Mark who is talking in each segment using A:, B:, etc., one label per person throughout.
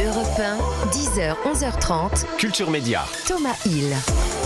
A: Europe 1, 10h, 11h30.
B: Culture Média.
A: Thomas Hill.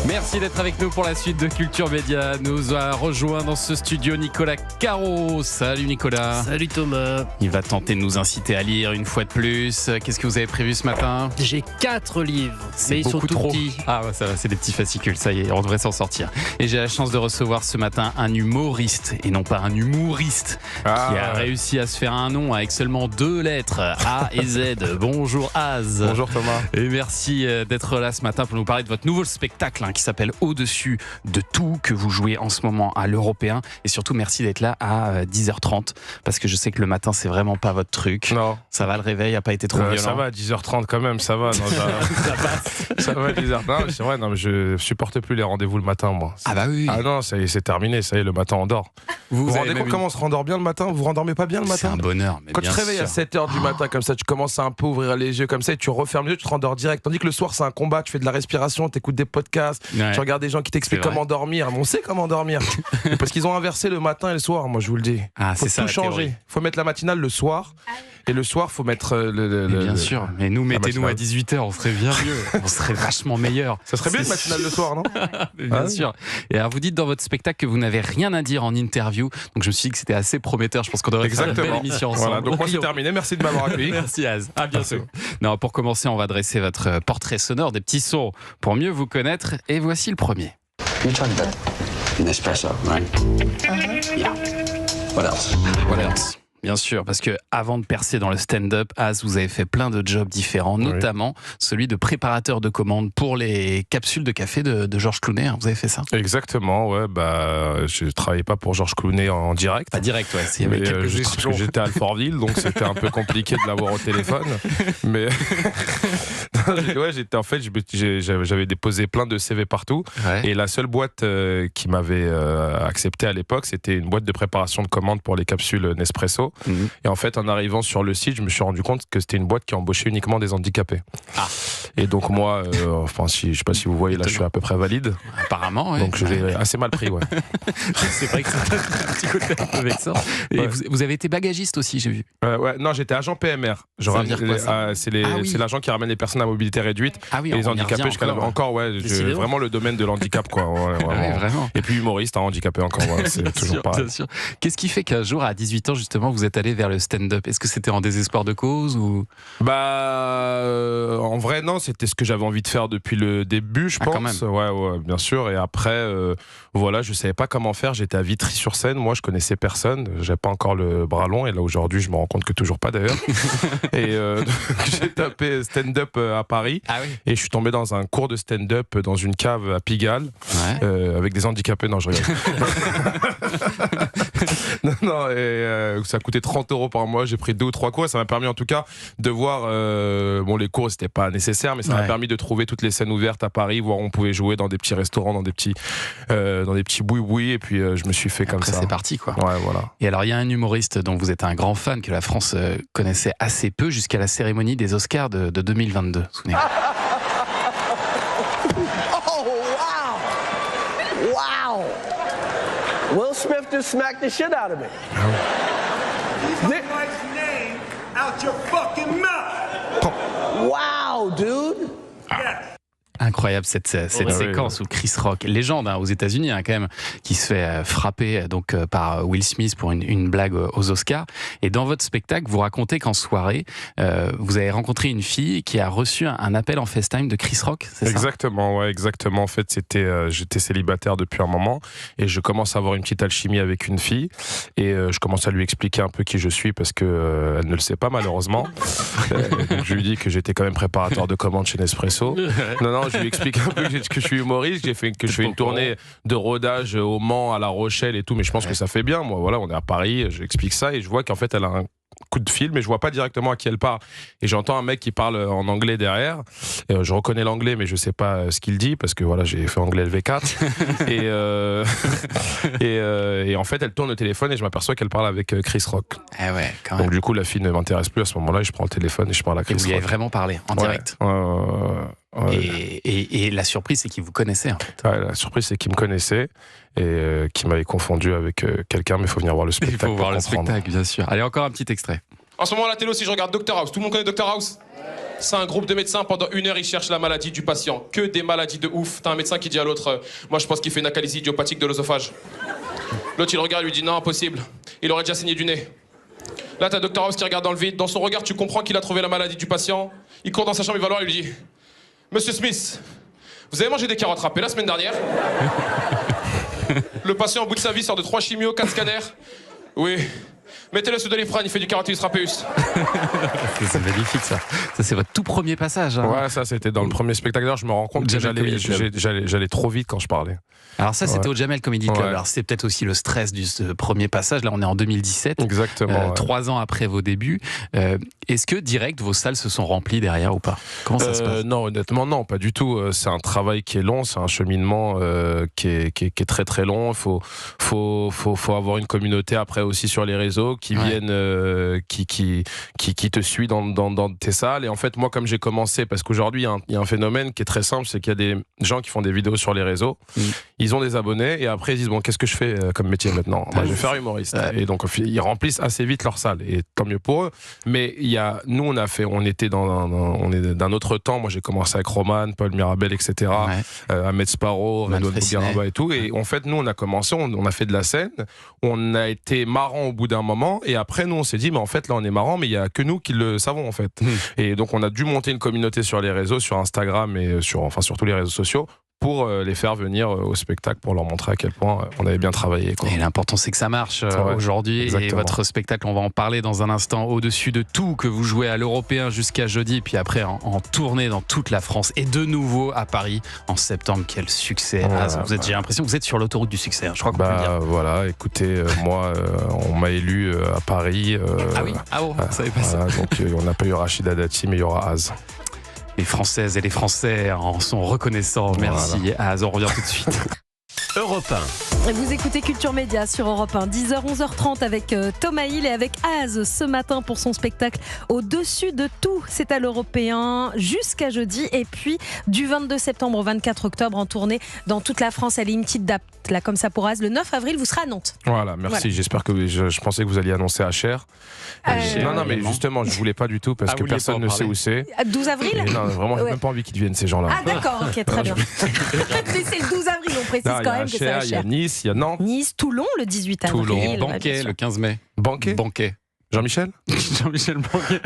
C: Merci d'être avec nous pour la suite de Culture Média. Nous a rejoint dans ce studio Nicolas Caro. Salut Nicolas.
D: Salut Thomas.
C: Il va tenter de nous inciter à lire une fois de plus. Qu'est-ce que vous avez prévu ce matin?
D: J'ai 4 livres, mais ils sont tout petits.
C: Ah ouais, ça va, c'est des petits fascicules, ça y est, on devrait s'en sortir. Et j'ai la chance de recevoir ce matin un humoriste, et non pas un humouriste, qui a réussi à se faire un nom avec seulement 2 lettres, A et Z. Bonjour Az.
E: Bonjour Thomas.
C: Et merci d'être là ce matin pour nous parler de votre nouveau spectacle qui s'appelle Au-dessus de tout, que vous jouez en ce moment à l'Européen. Et surtout, merci d'être là à 10h30, parce que je sais que le matin, c'est vraiment pas votre truc.
E: Non.
C: Ça va, le réveil n'a pas été trop violent?
E: Ça va, à 10h30 quand même, ça va. Non, ça passe. Ça va à 10h30. Non, c'est vrai, non, mais je supporte plus les rendez-vous le matin, moi.
C: Ah bah oui.
E: Ah non, ça y est, c'est terminé, ça y est, le matin on dort. Vous vous rendez compte comment on se rendort bien le matin? Vous vous rendormez pas bien le matin?
C: C'est un bonheur. Mais
E: quand tu te réveilles à 7h du matin comme ça, tu commences à un peu ouvrir les yeux comme ça et tu refermes les yeux, tu te rendors direct. Tandis que le soir, c'est un combat, tu fais de la respiration, tu écoutes des podcasts, tu regardes des gens qui t'expliquent comment dormir. On sait comment dormir. Parce qu'ils ont inversé le matin et le soir, moi je vous le dis.
C: Ah,
E: faut
C: c'est
E: tout
C: ça,
E: changer. Faut mettre la matinale le soir. Et le soir, faut mettre
C: bien sûr, mais nous, mettez-nous à 18h, on serait bien mieux. On serait vachement meilleur.
E: Ça serait bien une matinale le soir, non?
C: Bien sûr. Et alors, vous dites dans votre spectacle que vous n'avez rien à dire en interview. Donc, je me suis dit que c'était assez prometteur. Je pense qu'on devrait faire une belle émission ensemble.
E: Voilà, donc moi, c'est terminé. Merci de m'avoir accueilli.
C: Merci, Az. À bientôt. Non, pour commencer, on va dresser votre portrait sonore, des petits sons pour mieux vous connaître. Et voici le premier.
F: You tried that in espresso, right? Yeah. What else?
C: What else? Bien sûr, parce que avant de percer dans le stand-up, Az, vous avez fait plein de jobs différents, notamment celui de préparateur de commandes pour les capsules de café de Georges Clooney. Vous avez fait ça?
E: Exactement, ouais. Bah, je travaillais pas pour Georges Clooney en direct.
C: Pas direct, ouais. Il y avait quelques
E: parce que j'étais à Alfortville, donc c'était un peu compliqué de l'avoir au téléphone. Mais ouais, j'avais déposé plein de CV partout. Ouais. Et la seule boîte qui m'avait accepté à l'époque, c'était une boîte de préparation de commandes pour les capsules Nespresso. Et en fait, en arrivant sur le site, je me suis rendu compte que c'était une boîte qui embauchait uniquement des handicapés. Ah. Et donc moi, je sais pas si vous voyez, là je suis à peu près valide.
C: Apparemment, ouais.
E: Donc je l'ai assez mal pris, ouais.
C: C'est vrai que c'est un petit côté un peu vexant. Et ouais. vous avez été bagagiste aussi, j'ai vu.
E: Ouais, non, j'étais agent PMR. C'est l'agent qui ramène les personnes à mobilité réduite et les handicapés jusqu'à encore, vraiment le domaine de l'handicap, quoi. Ouais,
C: vraiment.
E: Et puis humoriste, handicapé encore, c'est toujours pareil.
C: Bien sûr. Qu'est-ce qui fait qu'un jour, à 18 ans justement, vous êtes allé vers le stand-up? Est-ce que c'était en désespoir de cause ou...
E: En vrai, non, c'était ce que j'avais envie de faire depuis le début, je pense.
C: Quand même.
E: Ouais, bien sûr. Et après, voilà, je savais pas comment faire. J'étais à Vitry-sur-Seine, moi, je connaissais personne. J'avais pas encore le bras long. Et là, aujourd'hui, je me rends compte que toujours pas, d'ailleurs. Et j'ai tapé stand-up à Paris. Ah oui. Et je suis tombé dans un cours de stand-up dans une cave à Pigalle, avec des handicapés. Non, je rigole. non, et ça coûtait 30 € par mois. J'ai pris 2 ou 3 cours et ça m'a permis en tout cas de voir. Les cours c'était pas nécessaire, mais ça m'a permis de trouver toutes les scènes ouvertes à Paris, voir où on pouvait jouer dans des petits restaurants, dans des petits boui-boui. Et puis je me suis fait comme ça.
C: C'est parti, quoi.
E: Ouais, voilà.
C: Et alors il y a un humoriste dont vous êtes un grand fan que la France connaissait assez peu jusqu'à la cérémonie des Oscars de 2022. Souvenez-vous.
G: Will Smith just smacked the shit out of me.
H: Keep my wife's name out your fucking mouth.
G: Wow, dude.
H: Yes.
C: Incroyable cette séquence où Chris Rock, légende aux États-Unis quand même, qui se fait frapper par Will Smith pour une blague aux Oscars. Et dans votre spectacle, vous racontez qu'en soirée, vous avez rencontré une fille qui a reçu un appel en FaceTime de Chris Rock, c'est ça?
E: Exactement, ouais, exactement. En fait, j'étais célibataire depuis un moment et je commence à avoir une petite alchimie avec une fille et je commence à lui expliquer un peu qui je suis parce que elle ne le sait pas malheureusement. Donc je lui dis que j'étais quand même préparateur de commandes chez Nespresso. Non, je lui explique un peu que je suis humoriste, que je fais une tournée de rodage au Mans, à La Rochelle et tout, mais je pense que ça fait bien. Moi, voilà, on est à Paris, j'explique ça et je vois qu'en fait, elle a un coup de fil, mais je vois pas directement à qui elle parle. Et j'entends un mec qui parle en anglais derrière. Et je reconnais l'anglais, mais je sais pas ce qu'il dit parce que voilà, j'ai fait anglais LV4. et en fait, elle tourne le téléphone et je m'aperçois qu'elle parle avec Chris Rock.
C: Ah ouais, quand même.
E: Donc du coup, la fille ne m'intéresse plus à ce moment-là. Et je prends le téléphone et je parle à Chris Rock.
C: Et vous y avez vraiment parlé en direct. Et la surprise, c'est qu'il vous connaissait en fait.
E: Ouais, la surprise, c'est qu'il me connaissait et qui m'avait confondu avec quelqu'un, mais il faut venir voir le spectacle.
C: Il faut voir le spectacle, bien sûr. Allez, encore un petit extrait.
I: En ce moment à la télé aussi, je regarde Dr House. Tout le monde connaît Dr House?
B: C'est un groupe de médecins, pendant 1 heure, ils cherchent la maladie du patient. Que des maladies de ouf. T'as un médecin qui dit à l'autre, moi je pense qu'il fait une analyse idiopathique de l'œsophage. L'autre il regarde, lui dit non, impossible. Il aurait déjà saigné du nez. Là t'as Dr House qui regarde dans le vide. Dans son regard, tu comprends qu'il a trouvé la maladie du patient. Il court dans sa chambre, il va voir, il lui dit, Monsieur Smith, vous avez mangé des carottes râpées la semaine dernière? Le patient au bout de sa vie sort de 3 chimios, 4 scanners. Oui. Mettez-le sous Doliprane, il fait du carotis râpeus.
C: C'est magnifique ça. Ça c'est votre tout premier passage. Hein.
E: Ouais, ça c'était dans le premier spectacle. Je me rends compte que j'allais trop vite quand je parlais.
C: Alors ça c'était
E: Ouais.
C: au Jamel Comedy Club.
E: Ouais.
C: Alors c'était peut-être aussi le stress de ce premier passage. Là on est en 2017.
E: Exactement.
C: 3 ans après vos débuts. Est-ce que direct vos salles se sont remplies derrière ou pas? Comment ça se passe?
E: Non, honnêtement non, pas du tout. C'est un travail qui est long, c'est un cheminement qui est très très long. Faut avoir une communauté après aussi sur les réseaux qui viennent, qui te suit dans tes salles. Et en fait moi comme j'ai commencé, parce qu'aujourd'hui il y a un phénomène qui est très simple, c'est qu'il y a des gens qui font des vidéos sur les réseaux. Ils ont des abonnés et après ils disent bon qu'est-ce que je fais comme métier maintenant? Je vais faire humoriste. Et donc ils remplissent assez vite leur salle et tant mieux pour eux. Mais nous on était on est d'un autre temps. Moi j'ai commencé avec Roman, Paul Mirabel, etc. Ahmed Sparrow, Redouane Bougaraba et tout. Et en fait nous on a commencé, on a fait de la scène, on a été marrant au bout d'un moment et après nous on s'est dit mais en fait là on est marrant mais il y a que nous qui le savons en fait. Et donc on a dû monter une communauté sur les réseaux, sur Instagram et sur tous les réseaux sociaux, pour les faire venir au spectacle, pour leur montrer à quel point on avait bien travaillé, quoi.
C: Et l'important c'est que ça marche aujourd'hui.
E: Exactement.
C: Et votre spectacle, on va en parler dans un instant, au-dessus de tout, que vous jouez à l'Européen jusqu'à jeudi, puis après en tournée dans toute la France et de nouveau à Paris en septembre. Quel succès. J'ai l'impression que vous êtes sur l'autoroute du succès, hein, je crois qu'on peut le dire.
E: Voilà, écoutez, moi on m'a élu à Paris.
C: Ah oui, ça savait pas ça.
E: Donc on n'a pas eu Rachida Dati mais il y aura Az.
C: Les Françaises et les Français en sont reconnaissants. Merci. Az, on revient tout de suite.
I: Europe 1. Vous écoutez Culture Média sur Europe 1, 10h, 11h30 avec Thomas Hill et avec Az ce matin pour son spectacle Au-dessus de tout. C'est à l'Européen jusqu'à jeudi et puis du 22 septembre au 24 octobre en tournée dans toute la France. Elle est une petite date là comme ça pour Az. Le 9 avril, vous serez à Nantes.
E: Voilà, merci. Voilà. J'espère que je pensais que vous alliez annoncer à Cher. Non, mais justement, je voulais pas du tout parce que personne ne sait où c'est.
I: 12 avril.
E: Non, vraiment, j'ai même pas envie qu'ils viennent ces gens-là.
I: Ah d'accord, ok, très bien. Mais c'est le 12 avril, on précise quand même que c'est à Cher.
E: Il y a Nice, il y a Nantes.
I: Nice, Toulon le 18 avril.
C: Toulon, Banquet le 15 mai.
E: Banquet. Jean-Michel
C: Banquet.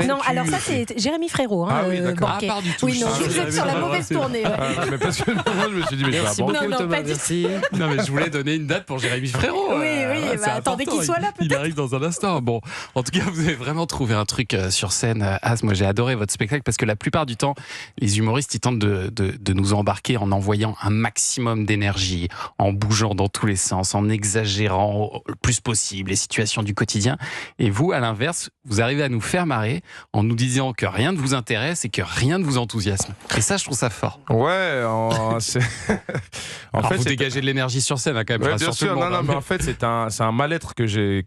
I: Non, alors ça c'est Jérémy Frérot.
E: Ah oui, d'accord.
I: Banquet.
C: Ah, pas du tout.
I: Oui, non, vous êtes sur la mauvaise tournée.
E: Mais parce que moi je me suis dit, mais
C: merci
E: je vais
C: beaucoup, Thomas, merci. Non, mais je voulais donner une date pour Jérémy Frérot.
I: Oui, attendez qu'il soit là peut-être.
C: Il arrive dans un instant. Bon, en tout cas, vous avez vraiment trouvé un truc sur scène. Az, moi j'ai adoré votre spectacle parce que la plupart du temps, les humoristes ils tentent de nous embarquer en envoyant un maximum d'énergie, en bougeant dans tous les sens, en exagérant le plus possible les situations du quotidien. Et vous, à l'inverse, vous arrivez à nous faire marrer en nous disant que rien ne vous intéresse et que rien ne vous enthousiasme. Et ça, je trouve ça fort.
E: Ouais, en fait,
C: vous dégagez de l'énergie sur scène, hein, quand même.
E: Ouais, bien sûr, mais en fait, c'est un mal-être que j'ai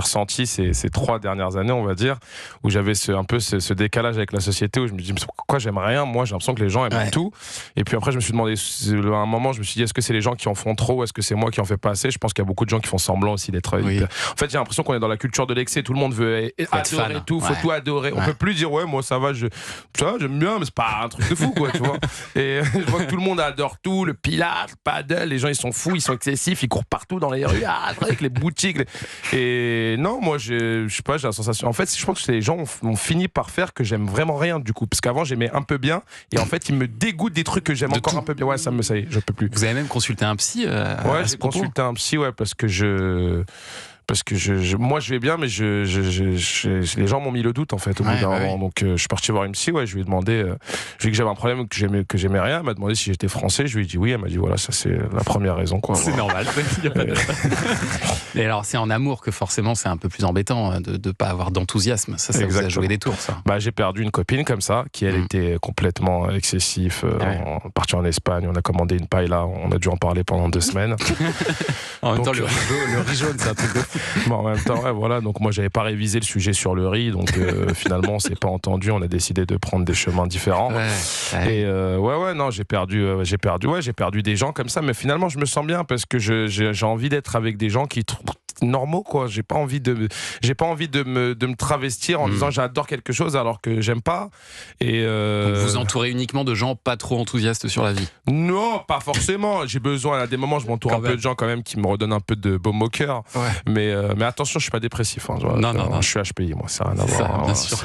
E: ressenti ces 3 dernières années, on va dire, où j'avais un peu ce décalage avec la société, où je me dis, mais pourquoi j'aime rien? Moi, j'ai l'impression que les gens aiment tout. Et puis après, je me suis demandé, à un moment, je me suis dit, est-ce que c'est les gens qui en font trop ou est-ce que c'est moi qui en fais pas assez? Je pense qu'il y a beaucoup de gens qui font semblant aussi d'être. Oui. En fait, j'ai l'impression qu'on est dans la culture de l'excès. Tout le monde veut adorer tout, faut tout adorer. On peut plus dire, ouais, moi ça va, j'aime bien, mais c'est pas un truc de fou, quoi, tu vois. Et je vois que tout le monde adore tout, le pilates, le paddle, les gens ils sont fous, ils sont excessifs, ils courent partout dans les rues, avec les boutiques. Et non, moi, je sais pas, j'ai la sensation. En fait, je pense que les gens ont fini par faire que j'aime vraiment rien, du coup. Parce qu'avant, j'aimais un peu bien, et en fait, ils me dégoûtent des trucs que j'aime encore un peu bien. Ouais, ça y est, je peux plus.
C: Vous avez même consulté un psy
E: ouais, j'ai consulté un psy, parce que moi je vais bien, mais les gens m'ont mis le doute en fait au bout d'un moment. Donc je suis parti voir une psy, je lui ai demandé, je lui ai dit que j'avais un problème, que j'aimais rien. Elle m'a demandé si j'étais français, je lui ai dit oui. Elle m'a dit voilà, ça c'est la première raison, quoi.
C: C'est normal. Y a pas de... Et alors c'est en amour que forcément c'est un peu plus embêtant de pas avoir d'enthousiasme. Ça vous a joué des tours, ça.
E: J'ai perdu une copine comme ça, qui elle était complètement excessif. On est parti en Espagne, on a commandé une paella, on a dû en parler pendant 2 semaines.
C: En même temps, le riz jaune, c'est un truc de fou.
E: Bon, en même temps, voilà. Donc moi, j'avais pas révisé le sujet sur le riz, donc finalement, on s'est pas entendu. On a décidé de prendre des chemins différents. Et non, j'ai perdu des gens comme ça. Mais finalement, je me sens bien parce que j'ai envie d'être avec des gens qui normaux, quoi. J'ai pas envie de me travestir en disant j'adore quelque chose alors que j'aime pas. Et
C: donc vous entourez uniquement de gens pas trop enthousiastes sur la vie?
E: Non, pas forcément. J'ai besoin, à des moments, je m'entoure un peu de gens quand même qui me redonnent un peu de baume au cœur. Ouais. Mais attention, je suis pas dépressif. Hein, non, je suis HPI, moi. Ça n'a rien à voir.
C: Bien sûr.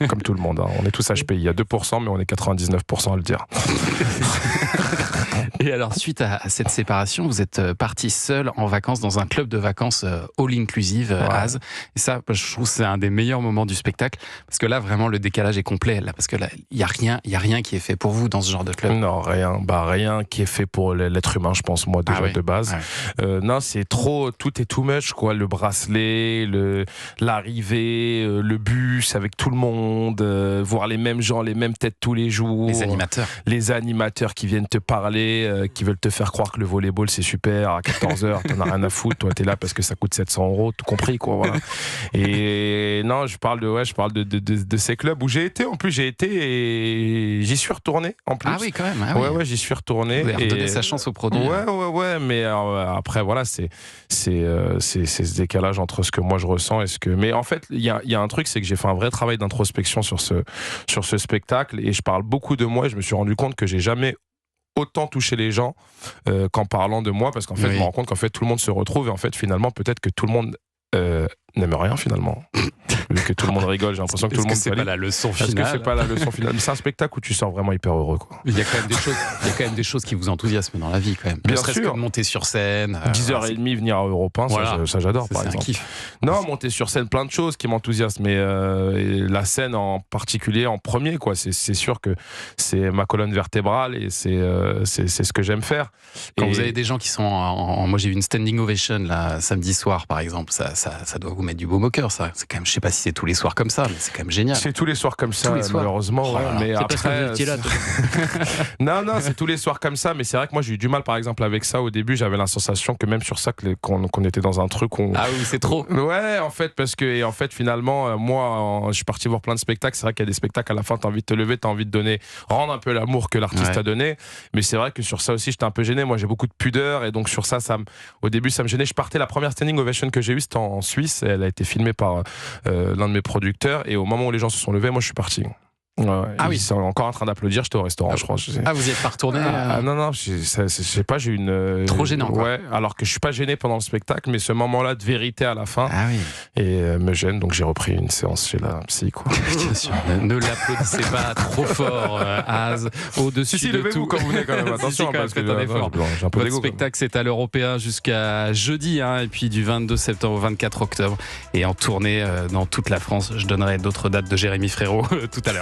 E: Comme tout le monde. Hein. On est tous HPI. Il y a 2%, mais on est 99% à le dire.
C: Et alors, suite à cette séparation, vous êtes parti seul en vacances dans un club de vacances all-inclusive, Az. Et ça, je trouve que c'est un des meilleurs moments du spectacle. Parce que là, vraiment, le décalage est complet. Là, parce que là, il n'y a rien qui est fait pour vous dans ce genre de club.
E: Non, rien. Rien qui est fait pour l'être humain, je pense, moi, déjà de base. Ouais. Non, c'est trop, tout est too much, quoi. Le bracelet, l'arrivée, le bus avec tout le monde, voir les mêmes gens, les mêmes têtes tous les jours. Les animateurs qui viennent te parler, qui veulent te faire croire que le volleyball c'est super à 14h, t'en as rien à foutre, toi t'es là parce que ça coûte 700 €, tout compris, quoi, voilà. Et non, je parle de ces clubs où j'ai été, en plus j'ai été et j'y suis retourné en plus.
C: Ah oui, quand même.
E: Ouais, j'y suis retourné.
C: Vous avez redonné sa chance au produit.
E: Ouais, mais après voilà, c'est ce décalage entre ce que moi je ressens et ce que. Mais en fait, il y a un truc, c'est que j'ai fait un vrai travail d'introspection sur ce spectacle et je parle beaucoup de moi et je me suis rendu compte que j'ai jamais autant touché les gens qu'en parlant de moi, parce qu'en fait je me rends compte qu'en fait tout le monde se retrouve et en fait finalement peut-être que tout le monde n'aime rien finalement. Vu que tout le monde rigole, j'ai l'impression que tout le monde.
C: C'est pas la leçon finale.
E: Est-ce que c'est pas la leçon finale? Mais c'est un spectacle où tu sors vraiment hyper heureux, quoi.
C: Il y a quand même des choses qui vous enthousiasment dans la vie, quand même.
E: Bien
C: sûr. Que de monter sur scène.
E: 10h30, venir à Europe 1, ça j'adore, par exemple. Un kiff. Non, monter sur scène, plein de choses qui m'enthousiasment, mais la scène en particulier, en premier, quoi. C'est sûr que c'est ma colonne vertébrale et c'est ce que j'aime faire.
C: Quand vous avez des gens qui sont moi j'ai vu une standing ovation là samedi soir, par exemple, ça doit vous mettre du baume au cœur, ça. C'est quand même, je sais pas si c'est tous les soirs comme ça, mais c'est quand même génial.
E: C'est tous les soirs comme ça, malheureusement. Mais après, non, c'est tous les soirs comme ça. Mais c'est vrai que moi j'ai eu du mal, par exemple, avec ça. Au début, j'avais la sensation que même sur ça, qu'on était dans un truc.
C: Ah oui, c'est trop.
E: Ouais, en fait, parce que finalement, moi, je suis parti voir plein de spectacles. C'est vrai qu'il y a des spectacles à la fin, t'as envie de te lever, t'as envie de rendre un peu l'amour que l'artiste a donné. Mais c'est vrai que sur ça aussi, j'étais un peu gêné. Moi, j'ai beaucoup de pudeur et donc sur ça, au début, ça me gênait. Je partais, la première standing ovation que j'ai eue, c'était en Suisse. Elle a été filmée par l'un de mes producteurs et au moment où les gens se sont levés, moi je suis parti. Ils sont encore en train d'applaudir, j'étais au restaurant, je crois.
C: Vous y êtes pas retourné
E: Non, je sais pas, j'ai une.
C: Trop gênant, quoi.
E: Ouais, alors que je suis pas gêné pendant le spectacle, mais ce moment-là de vérité à la fin me gêne, donc j'ai repris une séance chez la psy, quoi.
C: Bien sûr. Ne l'applaudissez pas trop fort, Az, au-dessus de tout.
E: Quand vous venez, quand même, attention, parce que
C: un effort. Votre spectacle, c'est à l'Européen jusqu'à jeudi, et puis du 22 septembre au 24 octobre, et en tournée dans toute la France. Je donnerai d'autres dates de Jérémy Frérot tout à l'heure.